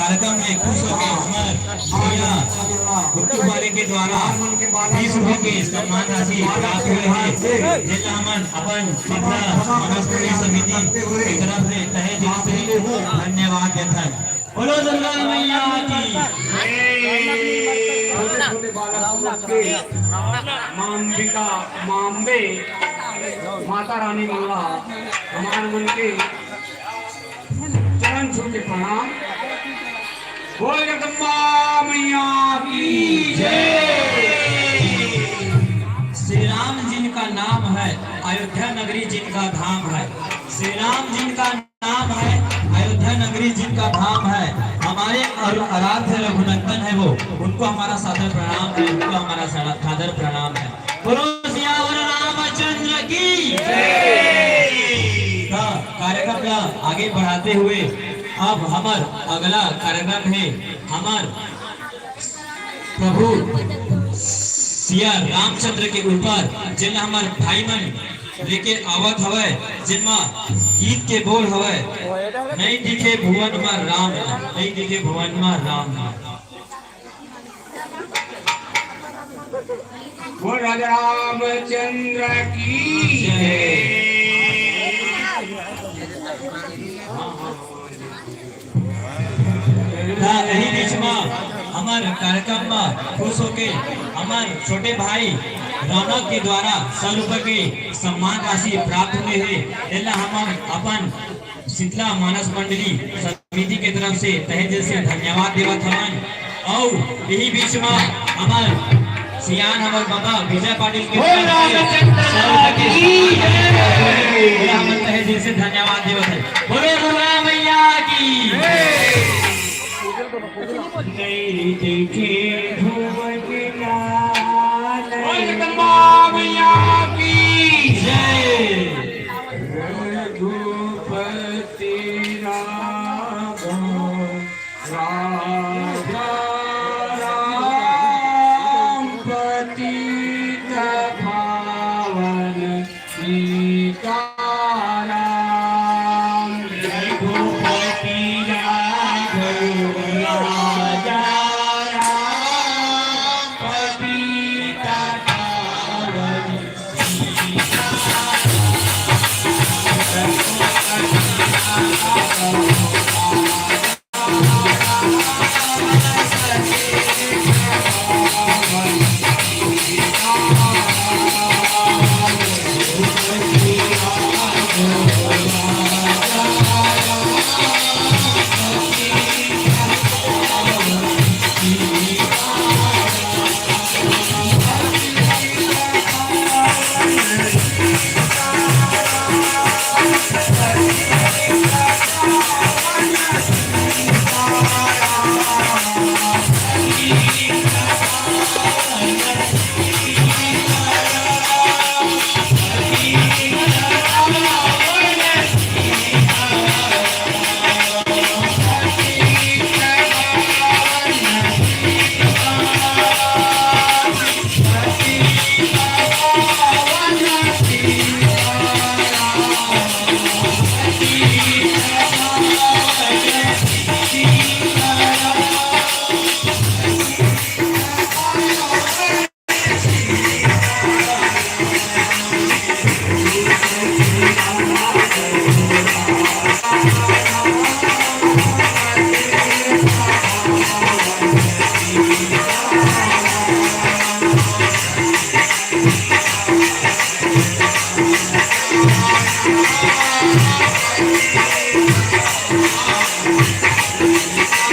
कार्यक्रम में खुश होकर हमारे गुप्तु वाले के द्वारा 20 रुपए के सम्मान राशि प्राप्त हुए हैं, जिनका हम अपन मनस्वी समिति की तरफ से तहे दिल से धन्यवाद देते हैं। बोलो दुर्गा मैया की मांबिका मांबे माता रानी मंगला हमारे मन के चरण छू के प्रणाम। बोल जगदम्बा मैया की जय। श्री राम जिनका नाम है, अयोध्या नगरी जिनका धाम है। श्री राम जिनका नाम है, अयोध्या नगरी जिनका धाम है। हमारे आराध्य रघुनंदन है वो, उनको हमारा सादर प्रणाम है, उनको हमारा सादर प्रणाम है। बोलो सियावर रामचंद्र की जय। कार्यक्रम का आगे बढ़ाते हुए अब हमार अगला कार्यक्रम है हमार प्रभु सिया रामचंद्र के ऊपर, जिन हमार भाई मन लेके आवत हवे, जिनमा गीत के बोल हवे, नहीं दिखे भुवन में राम, नहीं दिखे भुवन में राम। बोल राजा रामचंद्र की जय। यही बीच में हमारे कार्यक्रम में खुश होके हमारे छोटे भाई रौनक के द्वारा 100 रुपए की सम्मान राशि प्राप्त हुए है। हम अपन शीतला मानस मंडली समिति के तरफ से तहे दिल से धन्यवाद देवत हवन। और यही बीच में हमारे सियान हमारे बाबा विजय पाटिल के तहे दिल से धन्यवाद देवत है। बोलो दुर्गा मैया की नहीं देखे भुवन के लाल, जगदम्बा मैया की जय। रघुपति राघव राजा राम पतित पावन सीताराम। रघुपति राघव राजा राम पतित पावन सीताराम।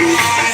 राम